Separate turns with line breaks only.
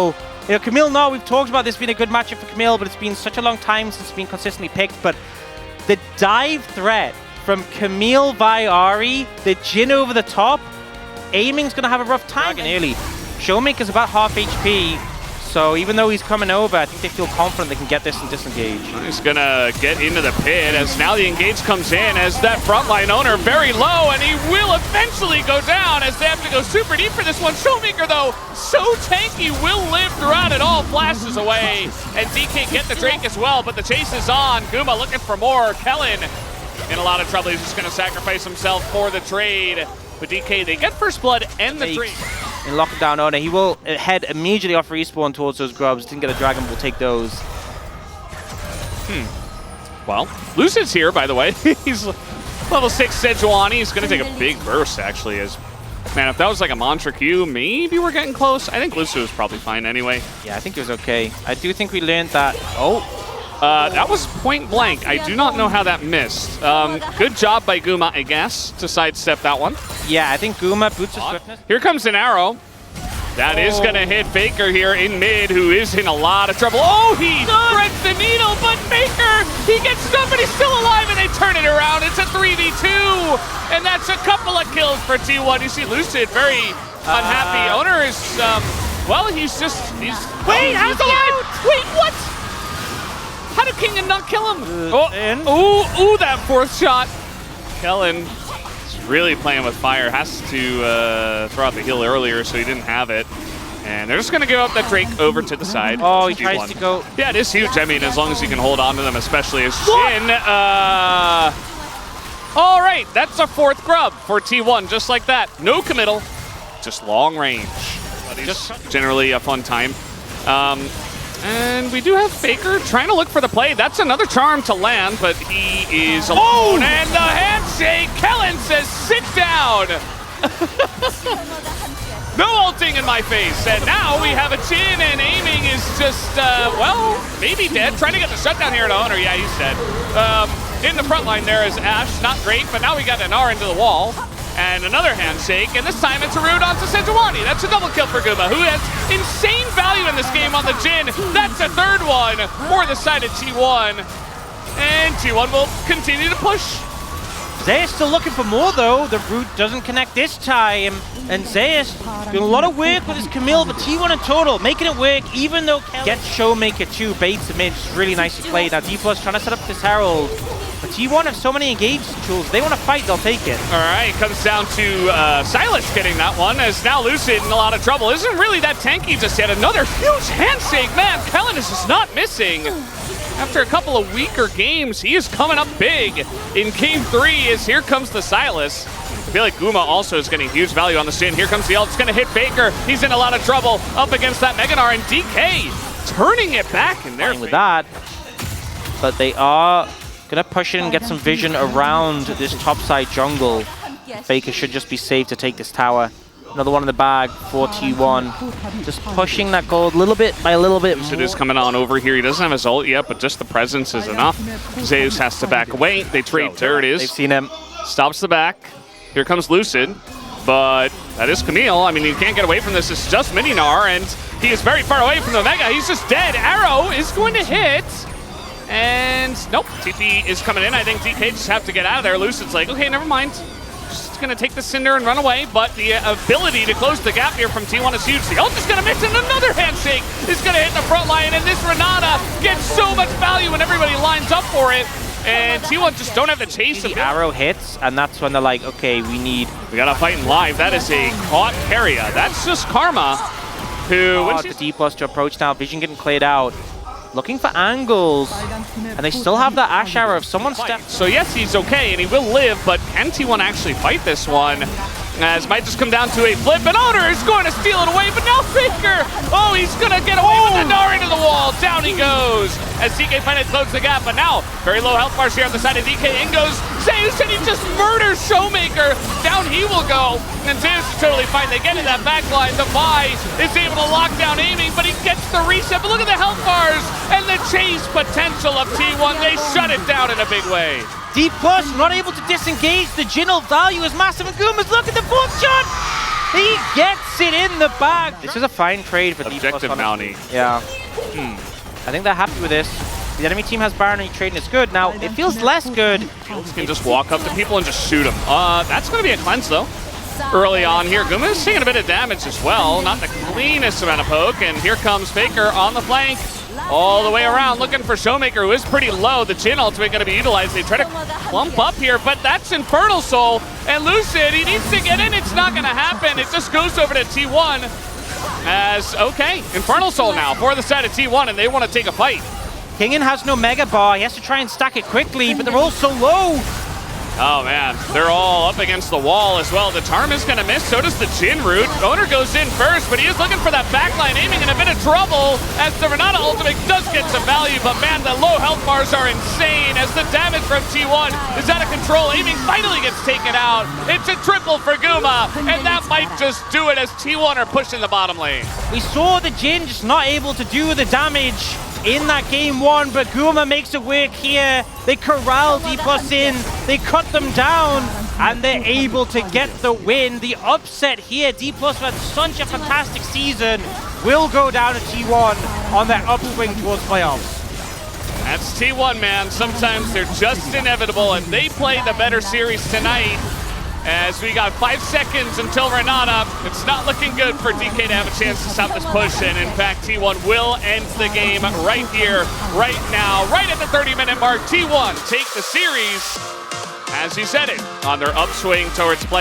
So, you know, Camille, no, we've talked about this being a good matchup for Camille, but it's been such a long time since it's been consistently picked. But the dive threat from Camille via Ari, the Jhin over the top, aiming's going to have a rough time early. Showmaker's about half HP, so even though he's coming over, I think they feel confident they can get this and disengage.
He's going to get into the pit as now the engage comes in as that frontline owner very low, and he will eventually go down as they have to go super deep for this one. Showmaker, though, so tanky, will live throughout it all, flashes away, and DK get the Drake as well, but the chase is on. Guma looking for more. Kellen in a lot of trouble. He's just going to sacrifice himself for the trade. But DK, they get first blood and the Drake.
In lockdown owner, he will head immediately off respawn towards those grubs. Didn't get a dragon, we'll take those.
Well, Lucid's here, by the way. He's level 6 Sejuani. He's going to take a big burst, actually. As man, if that was like a Mantra Q, maybe we're getting close. I think Lucid was probably fine anyway.
Yeah, I think it was okay. I do think we learned that.
That was point blank. I do not know how that missed. Good job by Guma, I guess, to sidestep that one.
Yeah, I think Guma boots his swiftness.
Here comes an arrow. That is going to hit Faker here in mid, who is in a lot of trouble. Oh, he threads the needle, but Faker, he gets stuck, but he's still alive, and they turn it around. It's a 3v2, and that's a couple of kills for T1. You see Lucid very unhappy. Owner is, well, he's... Wait, how's he out? Wait, what? How did Kingen not kill him? Ooh, that fourth shot. Kellen is really playing with fire. Has to throw out the heal earlier, so he didn't have it. And they're just going to give up that Drake over to the side.
Oh, he tries to go.
Yeah, it is huge. I mean, as long as he can hold on to them, especially as Jhin. All right, that's a fourth grub for T1, just like that. No committal, just long range. Just generally a fun time. And we do have Faker trying to look for the play. That's another charm to land, but he is alone. And the handshake, Kellen says, sit down. No ulting in my face. And now we have a Jhin, and aiming is just, well, maybe dead. Trying to get the shutdown here at Owner. Yeah, he's dead. In the front line there is Ashe. Not great, but now we got an R into the wall. And another handshake, and this time it's a root onto Sejuani. That's a double kill for Guma, who has insane value in this game on the Jhin. That's a third one for the side of T1. And T1 will continue to push.
Zeus still looking for more, though. The root doesn't connect this time. And Zeus doing a lot of work with his Camille, but T1 in total, making it work, even though Kelly gets Showmaker too, baits him in. Just really nicely played. Now Dplus trying to set up this Herald. But T1 have so many engaged tools. They want to fight, they'll take it.
All right, comes down to Silas getting that one, as now Lucid in a lot of trouble. Isn't really that tanky just yet. Another huge handshake. Man, Kellen is just not missing. After a couple of weaker games, he is coming up big in Game 3 as here comes the Silas. I feel like Guma also is getting huge value on the Jhin. Here comes the ult. It's going to hit Faker. He's in a lot of trouble up against that Meganar, and DK turning it back in there.
With that, but they are going to push in and get some vision around this topside jungle. Faker should just be safe to take this tower. Another one in the bag for T1. Just pushing that gold a little bit by a little bit more.
Lucid is coming on over here. He doesn't have his ult yet, but just the presence is enough. Zeus has to back away. They trade. There it is.
They've seen him.
Stops the back. Here comes Lucid. But that is Camille. I mean, you can't get away from this. It's just Mininar, and he is very far away from the Mega. He's just dead. Arrow is going to hit. And nope, TP is coming in. I think DK just have to get out of there. Lucid's like, okay, never mind. Just going to take the Cinder and run away. But the ability to close the gap here from T1 is huge. The ult is going to miss, and another handshake is going to hit the front line. And this Renata gets so much value when everybody lines up for it. And T1 just don't have the chase.
The arrow hits, and that's when they're like, okay, we got
to fight in live. That is a caught Keria. That's just Karma, who...
the Dplus to approach now. Vision getting cleared out. Looking for angles, and they still have that Ashe arrow. If someone steps...
So yes, he's okay, and he will live, but can T1 actually fight this one? As might just come down to a flip, and Owner is going to steal it away, but now Faker! Oh, he's going to get away with the Gnar into the wall. Down he goes, as DK finally closes the gap, but now very low health bars here on the side of DK. In goes Zeus, and he just murders Showmaker. Down he will go, and Zeus is totally fine. They get in that back line. The Vi is able to lock down aiming, but he gets the reset. But look at the health bars and the chase potential of T1. They shut it down in a big way.
Dplus not able to disengage. The Jhin value is massive, and Guma's look at the fourth shot. He gets it in the bag. This is a fine trade for
Objective
Dplus,
Mountie.
Yeah. I think they're happy with this. The enemy team has Baron and trading is good. Now, it feels less good.
Fields can just walk up to people and just shoot them. That's going to be a cleanse, though. Early on here, Guma is taking a bit of damage as well. Not the cleanest amount of poke. And here comes Faker on the flank. All the way around, looking for Showmaker, who is pretty low. The Jhin ultimate going to be utilized. They try to clump up here, but that's Infernal Soul. And Lucid, he needs to get in. It's not going to happen. It just goes over to T1. As, okay, Infernal Soul now for the side of T1, and they want to take a fight.
Kingen has no Mega Bar. He has to try and stack it quickly, but they're all so low.
Oh man, they're all up against the wall as well. The Charm is gonna miss, so does the Jhin root. Owner goes in first, but he is looking for that backline, aiming in a bit of trouble as the Renata ultimate does get some value, but man, the low health bars are insane as the damage from T1 is out of control. Aiming finally gets taken out. It's a triple for Guma, and that might just do it as T1 are pushing the bottom lane.
We saw the Jhin just not able to do the damage in that game one, but Guma makes it work here. They corral Dplus in, they cut them down, and they're able to get the win. The upset here, Dplus had such a fantastic season, will go down to T1 on their upswing towards playoffs.
That's T1, man. Sometimes they're just inevitable, and they play the better series tonight. As we got 5 seconds until Renata, it's not looking good for DK to have a chance to stop this push, and in fact, T1 will end the game right here, right now, right at the 30-minute mark. T1 take the series, as you said it, on their upswing towards play.